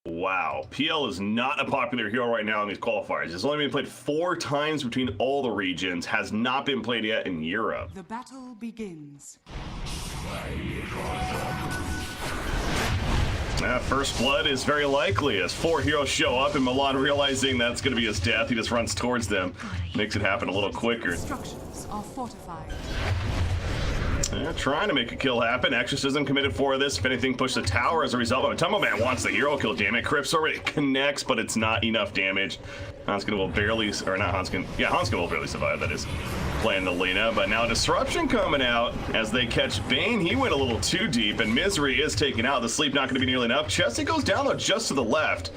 Wow, PL is not a popular hero right now in these qualifiers. It's only been played 4 times between all the regions, has not been played yet in Europe. The battle begins. First blood is very likely as 4 heroes show up and Milan, realizing that's going to be his death, he just runs towards them. Makes it happen a little quicker. Structures are fortified. Trying to make a kill happen. Exorcism committed for this. If anything, push the tower as a result. MATUMBAMAN wants the hero kill, damn it. Crypts already connects, but it's not enough damage. Hanskin will barely, or not Hanskin, yeah, Hanskin will barely survive, that is. Playing the Lina, but now Disruption coming out as they catch Bane. He went a little too deep, and Misery is taken out. The sleep not going to be nearly enough. Chessie goes down, though, just to the left.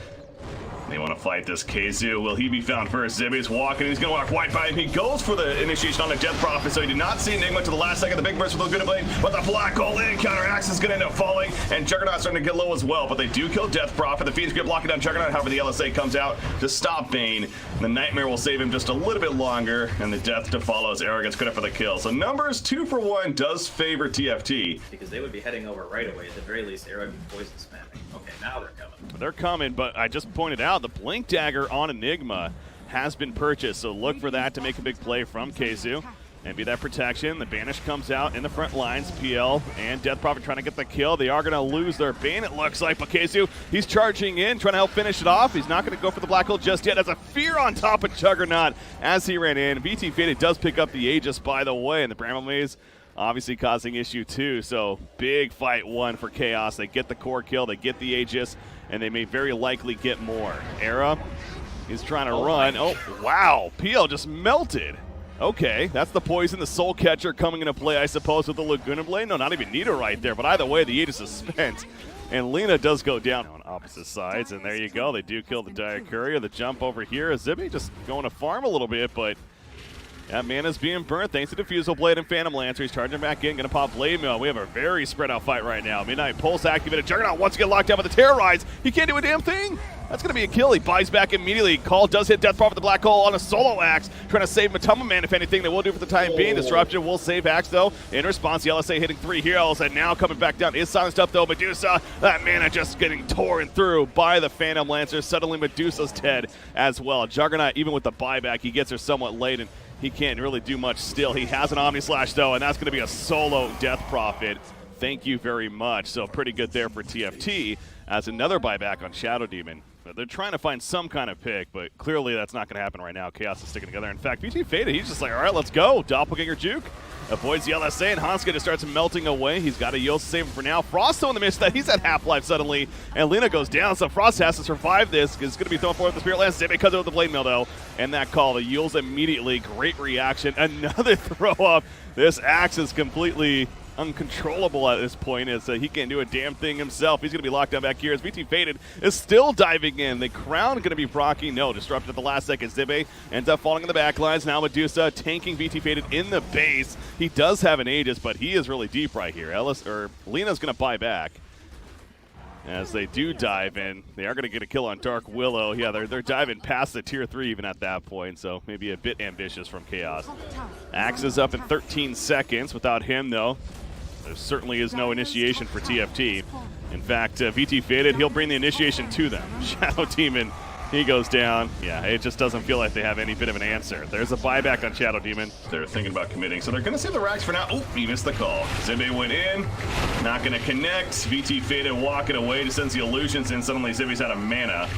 They want to fight this KZU. Will he be found first? Zibby's walking. He's going to walk right by him. He goes for the initiation on the Death Prophet, so he did not see Enigma to the last second. The big burst with a good blade, but the black hole in counteraxe is going to end up falling, and Juggernaut's starting to get low as well, but they do kill Death Prophet. The Fiend's Grip blocking down Juggernaut. However, the LSA comes out to stop Bane. The Nightmare will save him just a little bit longer, and the death to follow as Arrow gets credit for the kill. So numbers 2 for 1 does favor TFT. Because they would be heading over right away. At the very least, Arrow would be poison spamming. Okay, now they're coming. They're coming, but I just pointed out the Blink Dagger on Enigma has been purchased, so look for that to make a big play from KZU and be that protection. The Banish comes out in the front lines. PL and Death Prophet trying to get the kill. They are going to lose their Bane, it looks like, but KZU, he's charging in, trying to help finish it off. He's not going to go for the black hole just yet. As a fear on top of Juggernaut as he ran in. VT Faded does pick up the Aegis, by the way, and the Bramble Maze obviously causing issue too, so big fight one for Chaos. They get the core kill, they get the Aegis, and they may very likely get more. Era is trying to run. Oh, wow. PL just melted. Okay, that's the poison, the Soul Catcher coming into play, I suppose, with the Laguna Blade. No, not even Nita right there, but either way, the Aegis is spent. And Lina does go down on opposite sides, and there you go. They do kill the Dire Courier. The jump over here. Zibby just going to farm a little bit, but that mana's being burnt thanks to Diffusal Blade and Phantom Lancer. He's charging back in, gonna pop Blade Mail. We have a very spread out fight right now. Midnight Pulse activated. Juggernaut wants to get locked down by the Terrorize. He can't do a damn thing. That's gonna be a kill. He buys back immediately. Call does hit Death Prophet the Black Hole on a solo axe, trying to save MATUMBAMAN if anything. They will do for the time being. Disruption will save Axe though. In response, the LSA hitting 3 heroes, and now coming back down is silenced up though. Medusa, that mana just getting torn through by the Phantom Lancer. Suddenly Medusa's dead as well. Juggernaut, even with the buyback, he gets her somewhat late, and he can't really do much still. He has an Omni Slash though, and that's going to be a solo Death Prophet. Thank you very much. So pretty good there for TFT as another buyback on Shadow Demon. They're trying to find some kind of pick, but clearly that's not going to happen right now. Chaos is sticking together. In fact, VT Faded, he's just like, all right, let's go. Doppelganger Juke avoids the LSA, and Hanska just starts melting away. He's got a Yos to save him for now. Frost though in the midst of that, he's at half-life suddenly, and Lina goes down, so Frost has to survive this. It's going to be thrown forward with the Spirit Lance. Zibby cuts it with the Blade Mail though, and that call, the Yules immediately, great reaction. Another throw up. This Axe is completely uncontrollable at this point as he can't do a damn thing himself. He's going to be locked down back here as VT Faded is still diving in. The crown going to be proccing. No, disrupted at the last second. Zibbe ends up falling in the back lines. Now Medusa tanking VT Faded in the base. He does have an Aegis, but he is really deep right here. Lena's going to buy back. As they do dive in, they are going to get a kill on Dark Willow. Yeah, they're diving past the tier 3 even at that point, so maybe a bit ambitious from Chaos. Axe is up in 13 seconds. Without him, though, there certainly is no initiation for TFT. In fact, VT Faded, he'll bring the initiation to them. Shadow Demon, he goes down. Yeah, it just doesn't feel like they have any bit of an answer. There's a buyback on Shadow Demon. They're thinking about committing, so they're going to save the racks for now. Oh, he missed the call. Zibbe went in, not going to connect. VT Faded walking away, just sends the illusions in. Suddenly Zibbe's out of mana.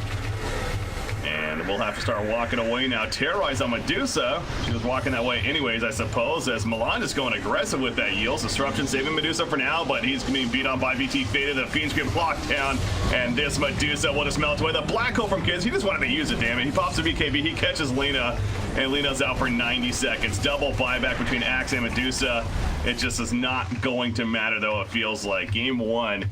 And we'll have to start walking away now. Terrorize on Medusa. She was walking that way anyways, I suppose, as Milan is going aggressive with that yield. Disruption saving Medusa for now, but he's being beat on by VT Faded. The Fiend's Grip blocked down, and this Medusa will just melt away. The Black Hole from Kids, he just wanted to use it, damn it. He pops a BKB, he catches Lina, and Lina's out for 90 seconds. Double buyback between Axe and Medusa. It just is not going to matter, though, it feels like. Game 1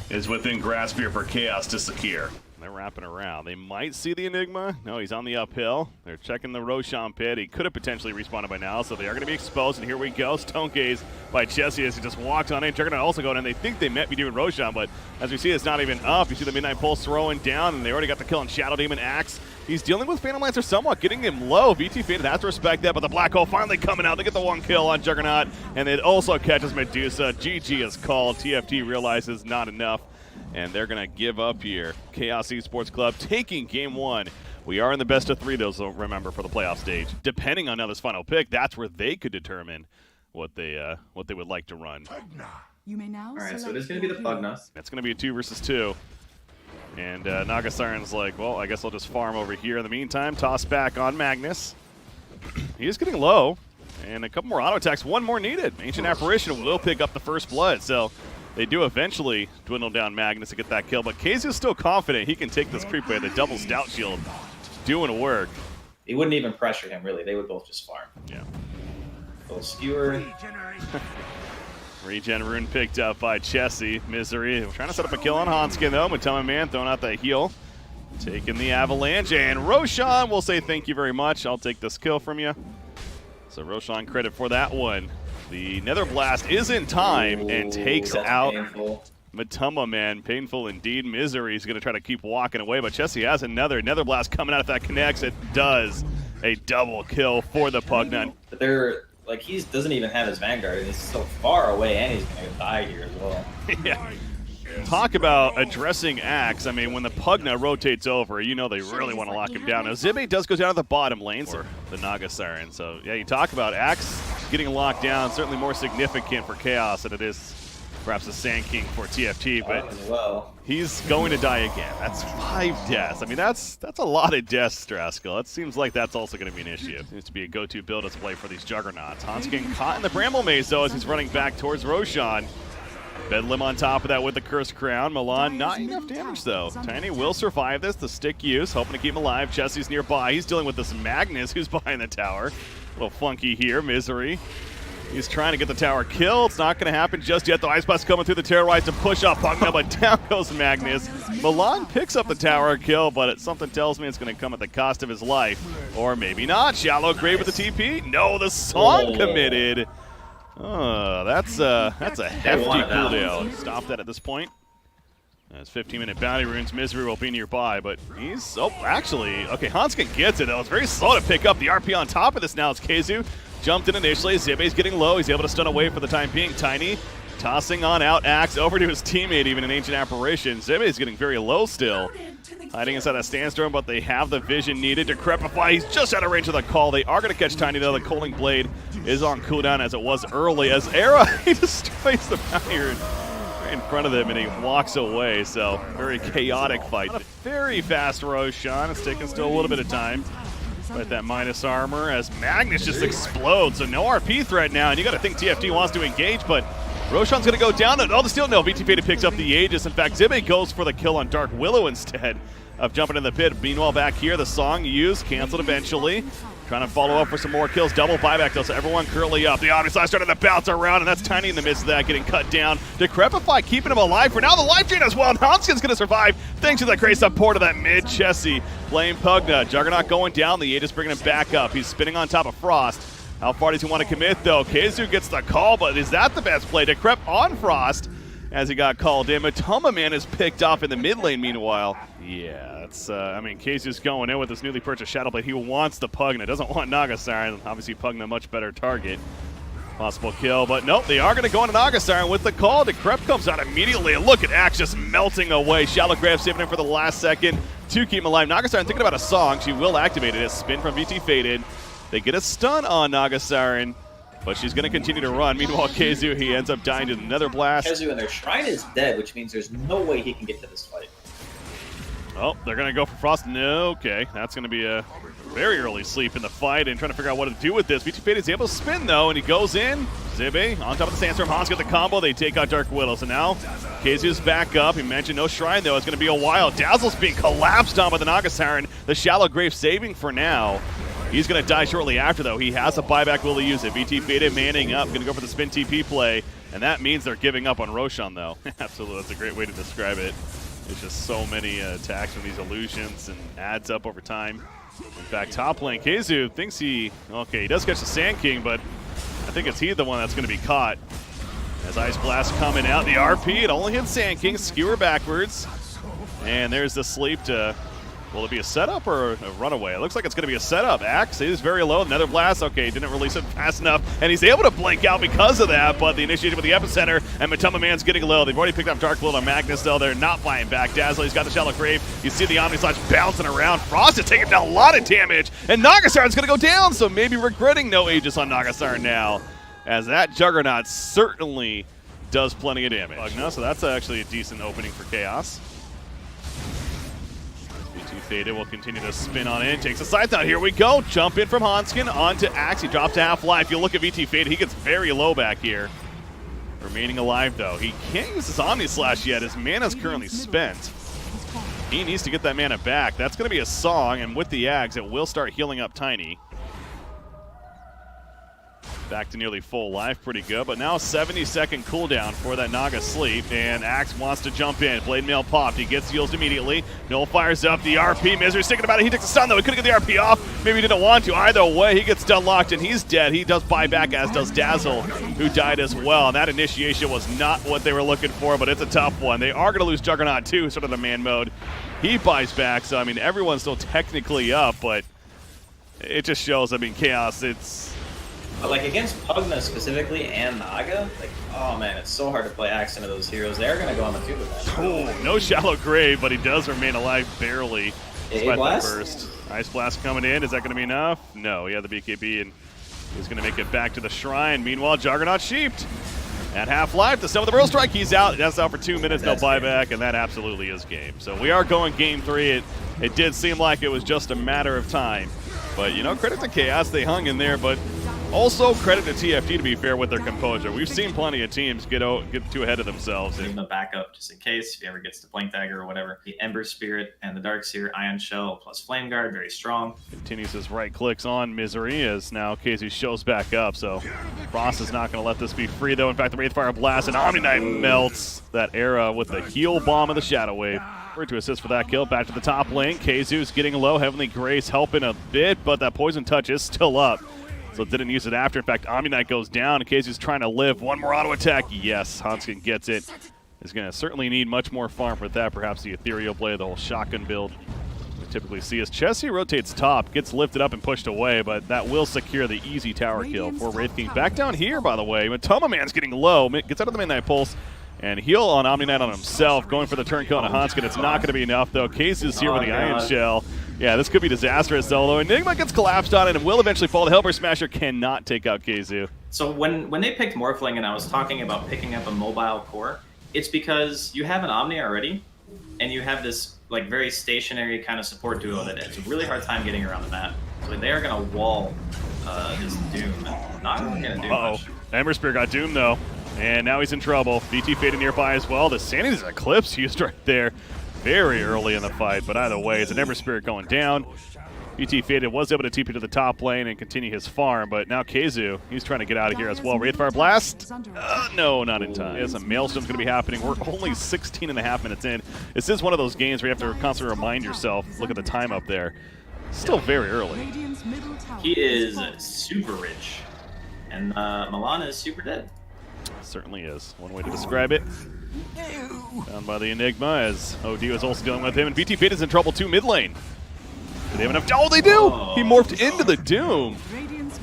is within grasp here for Chaos to secure. They're wrapping around. They might see the Enigma. No, he's on the uphill. They're checking the Roshan pit. He could have potentially respawned by now, so they are going to be exposed. And here we go. Stone Gaze by Chessie as he just walks on in. Juggernaut also going in. They think they might be doing Roshan, but as we see, it's not even up. You see the Midnight Pulse throwing down, and they already got the kill on Shadow Demon. Axe. He's dealing with Phantom Lancer somewhat, getting him low. VT Faded has to respect that, but the Black Hole finally coming out. They get the 1 kill on Juggernaut, and it also catches Medusa. GG is called. TFT realizes not enough. and they're going to give up here. Chaos Esports Club taking game 1. We are in the best of 3, though, so remember, for the playoff stage. Depending on now this final pick, that's where they could determine what they would like to run. You may now Alright, so select it is going to be the your Pugna. heroes. It's going to be a 2 versus 2. And Naga Siren's like, well, I guess I'll just farm over here in the meantime. Toss back on Magnus. He is getting low. And a couple more auto attacks. One more needed. Ancient Apparition will pick up the first blood. So they do eventually dwindle down Magnus to get that kill. But KZ's still confident he can take this creep wave. The double stout shield doing work. He wouldn't even pressure him, really. They would both just farm. Yeah. Little skewer. Regen rune picked up by Chessie. Misery trying to set up a kill on Hanskin, though. MATUMBAMAN throwing out that heal. Taking the avalanche. And Roshan will say thank you very much. I'll take this kill from you. So Roshan credit for that one. The Nether Blast is in time and takes that's out painful. MATUMBAMAN. Painful indeed. Misery is going to try to keep walking away, but Chessie has another Nether Blast coming out if that connects. It does. A double kill for the Pugna. But they're like, he doesn't even have his Vanguard, and he's so far away, and he's going to die here as well. Yeah. Talk about addressing Axe. I mean, when the Pugna rotates over, you know they really want to lock him down. Now, Zibe does go down to the bottom lane for the Naga Siren. So, yeah, you talk about Axe getting locked down, certainly more significant for Chaos than it is perhaps the Sand King for TFT, but As well. he's going to die again. That's 5 deaths. I mean, that's a lot of deaths, Straskell. It seems like that's also going to be an issue. Seems to be a go-to build as play for these juggernauts. Hans getting caught in the Bramble Maze, though, as he's running back towards Roshan. Bedlam on top of that with the Cursed Crown. Milan, not enough damage, though. Tiny will survive this. The stick use, hoping to keep him alive. Chessie's nearby. He's dealing with this Magnus, who's behind the tower. A little funky here. Misery. He's trying to get the tower killed. It's not going to happen just yet. The Ice Blast coming through the Terrorize to push up Pugna, but down goes Magnus. Milan picks up the tower kill, but something tells me it's going to come at the cost of his life. Or maybe not. Shallow Grave with the TP. No, the song committed. Oh, that's a hefty cooldown. Stop that at this point. That's 15-minute bounty runes. Misery will be nearby, but he's... Oh, actually, okay, Hanskin gets it, though. It's very slow to pick up the RP on top of this now. It's KZU. Jumped in initially. Zibe's getting low. He's able to stun away for the time being. Tiny tossing on out. Axe over to his teammate, even an Ancient Apparition. Zibe's getting very low still. Hiding inside that Sandstorm, but they have the vision needed to Decrepify. He's just out of range of the call. They are going to catch Tiny, though. The Coaling Blade is on cooldown as it was early. As Era, he destroys the bounty rune right in front of them, and he walks away. So, very chaotic fight. Very fast Roshan. It's taking still a little bit of time. But that minus armor as Magnus just explodes. So no RP threat now, and you got to think TFT wants to engage, but Roshan's going to go down. Oh, the steal. No, VT Faded picks up the Aegis. In fact, Zibe goes for the kill on Dark Willow instead of jumping in the pit. Meanwhile, back here, the song used, canceled eventually. Trying to follow up for some more kills. Double buyback, though, so everyone currently up. The Omnislash starting to bounce around, and that's Tiny in the midst of that, getting cut down. Decrepify keeping him alive for now. The life drain as well. Hanskin's going to survive thanks to that great support of that mid Chessie. Playing Pugna. Juggernaut going down. The Aegis bringing him back up. He's spinning on top of Frost. How far does he want to commit, though? KZU gets the call, but is that the best play? Decrep on Frost as he got called in. MATUMBAMAN is picked off in the mid lane, meanwhile. Yeah, that's, I mean, KZU's going in with this newly purchased Shadowblade. He wants the Pugna, doesn't want Naga Siren. Obviously, Pugna, much better target. Possible kill, but nope, they are going to go into Naga Siren with the call. Decrep comes out immediately, and look at Axe just melting away. Shallow Grave saving him for the last second to keep him alive. Naga Siren thinking about a song. She will activate it. A spin from VT Faded. They get a stun on Naga Siren, but she's going to continue to run. Meanwhile, KZU, he ends up dying to the Nether Blast. KZU and their Shrine is dead, which means there's no way he can get to this fight. Oh, they're going to go for Frost. No, okay. That's going to be a very early sleep in the fight and trying to figure out what to do with this. VT Faded is able to spin, though, and he goes in. Zibe on top of the Sandstorm. Hans get the combo. They take out Dark Widow. So now KZU's back up. He mentioned no Shrine, though. It's going to be a while. Dazzle's being collapsed on by the Naga Siren. The Shallow Grave saving for now. He's going to die shortly after, though. He has a buyback. Will he use it? VT Faded manning up. Going to go for the spin TP play. And that means they're giving up on Roshan, though. Absolutely. That's a great way to describe it. There's just so many attacks from these illusions and adds up over time. In fact, top lane, KZU thinks he does catch the Sand King, but I think it's he the one that's going to be caught. As Ice Blast coming out, the RP, it only hits Sand King, skewer backwards. And there's the sleep to Will it be a setup or a runaway? It looks like it's going to be a setup. Axe is very low. Nether Blast, okay, didn't release it fast enough, and he's able to blink out because of that, but the initiation with the epicenter, and MATUMBAMAN's getting low. They've already picked up Dark Blood on Magnus, though. They're not buying back. Dazzle, he's got the Shallow Grave. You see the Omni Slash bouncing around. Frost is taking down a lot of damage, and Nagasarn's going to go down, so maybe regretting no Aegis on Nagasarn now, as that Juggernaut certainly does plenty of damage. So that's actually a decent opening for Chaos. Theta will continue to spin on in, takes a side down. Here we go. Jump in from Hanskin onto Axe. He drops to half-life. You look at VT Fade, he gets very low back here. Remaining alive, though. He can't use his Omni Slash yet. His mana's currently spent. He needs to get that mana back. That's going to be a song, and with the Ags, it will start healing up Tiny. Back to nearly full life, pretty good, but now 70-second cooldown for that Naga sleep, and Axe wants to jump in. Blade Mail popped, he gets heals immediately. Null fires up, the RP, Misery's thinking about it, he takes a stun though, he couldn't get the RP off, maybe he didn't want to. Either way, he gets stun locked and he's dead. He does buy back, as does Dazzle, who died as well, and that initiation was not what they were looking for, but it's a tough one. They are going to lose Juggernaut too, sort of the man mode. He buys back, so I mean, everyone's still technically up, but it just shows, I mean, Chaos, it's... But like against Pugna specifically and Naga, like, oh man, it's so hard to play Axe into those heroes. They're gonna go on the tube with that. Oh, no Shallow Grave, but he does remain alive barely. Despite that burst. Ice Blast coming in, is that gonna be enough? No, he had the BKB and he's gonna make it back to the shrine. Meanwhile, Juggernaut sheeped. At half-life, the Summon the Burrow Strike, he's out. That's out for 2 minutes, no buyback, and that absolutely is game. So we are going game 3. It did seem like it was just a matter of time. But, you know, credit to Chaos, they hung in there, but also credit to TFT, to be fair, with their composure. We've seen plenty of teams get too ahead of themselves. Leave the backup just in case if he ever gets to Blink Dagger or whatever. The Ember Spirit and the Dark Seer, Ion Shell plus Flame Guard, very strong. Continues his right clicks on Misery as now Casey shows back up, so Frost is not going to let this be free, though. In fact, the Wraithfire Blast and Omni Knight melts that era with the heal bomb of the Shadow Wave. To assist for that kill, back to the top lane. Keizu's getting low. Heavenly Grace helping a bit, but that Poison Touch is still up, so didn't use it after. In fact, Omni Knight goes down, and Keizu's trying to live. One more auto attack. Yes, Hanskin gets it. Is going to certainly need much more farm for that. Perhaps the Ethereal Blade, the whole shotgun build we typically see as Chessie rotates top, gets lifted up and pushed away, but that will secure the easy tower kill for Wraith King. Back down here, by the way, MATUMBAMAN's getting low, gets out of the Midnight Pulse, and heal on Omni Knight on himself, going for the turn kill on Hanskin. It's not going to be enough, though. Case is here with the Iron Shell. Yeah, this could be disastrous, though. Enigma gets collapsed on it and will eventually fall. The Hellbreak Smasher cannot take out Keizu. So when they picked Morphling and I was talking about picking up a mobile core, it's because you have an Omni already, and you have this like very stationary kind of support duo that it's a really hard time getting around the map. So they are going to wall this Doom. Not really going to do much. Ember Spear got Doom, though. And now he's in trouble. VT Faded nearby as well. The Sanity's Eclipse used right there very early in the fight. But either way, it's an Ember Spirit going down. VT Faded was able to TP to the top lane and continue his farm. But now Keizu, he's trying to get out of here as well. Wraithfire Blast? No, not in time. Yes, a Maelstrom's going to be happening. We're only 16 and a half minutes in. This is one of those games where you have to constantly remind yourself. Look at the time up there. Still very early. He is super rich. And Milan is super dead. Certainly is. One way to describe it. Down by the Enigma as OD is also dealing with him. And VT Fate is in trouble too mid lane. Do they have enough? Oh, they do! Oh. He morphed into the Doom.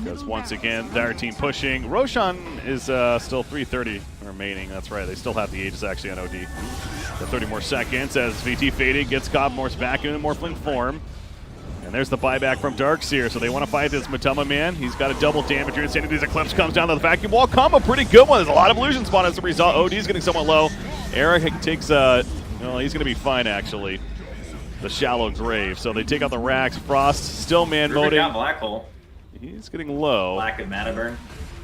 Because once again, their team pushing. Roshan is still 330 remaining. That's right. They still have the Aegis actually on OD. For 30 more seconds as VT Faded gets Cobmorphs back into Morphling form. And there's the buyback from Darkseer, so they want to fight this MATUMBAMAN. He's got a double damage here. Insanity's Eclipse comes down to the vacuum wall. Combo, pretty good one. There's a lot of illusion spawn as a result. OD's getting somewhat low. Eric takes, well, he's going to be fine, actually. The Shallow Grave. So they take out the Rax. Frost still man-moding. Got Black Hole. He's getting low. Lack of mana burn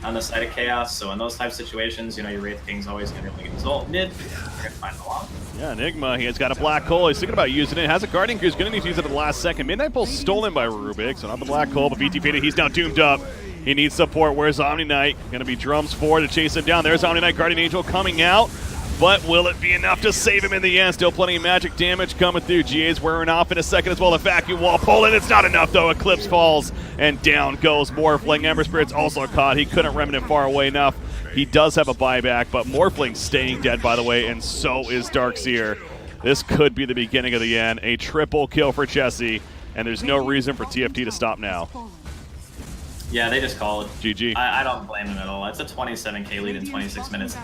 on the side of Chaos, so in those type of situations, you know, your Wraith King's always going to be able to get his ult mid. You're going to find the lock. Yeah, Enigma, he has got a Black Hole. He's thinking about using it. Has a Guardian Crew. He's going to need to use it at the last second. Midnight Pulse stolen by Rubik, so not the Black Hole, but VT Faded, he's now doomed up. He needs support. Where's Omni Knight? Going to be drums forward to chase him down. There's Omni Knight, Guardian Angel coming out. But will it be enough to save him in the end? Still plenty of magic damage coming through. GA's wearing off in a second as well. The vacuum wall pulling. It's not enough, though. Eclipse falls, and down goes Morphling. Ember Spirit's also caught. He couldn't remnant far away enough. He does have a buyback, but Morphling's staying dead, by the way, and so is Darkseer. This could be the beginning of the end. A triple kill for Chessie, and there's no reason for TFT to stop now. Yeah, they just call it. GG. I don't blame them at all. It's a 27K lead in 26 minutes.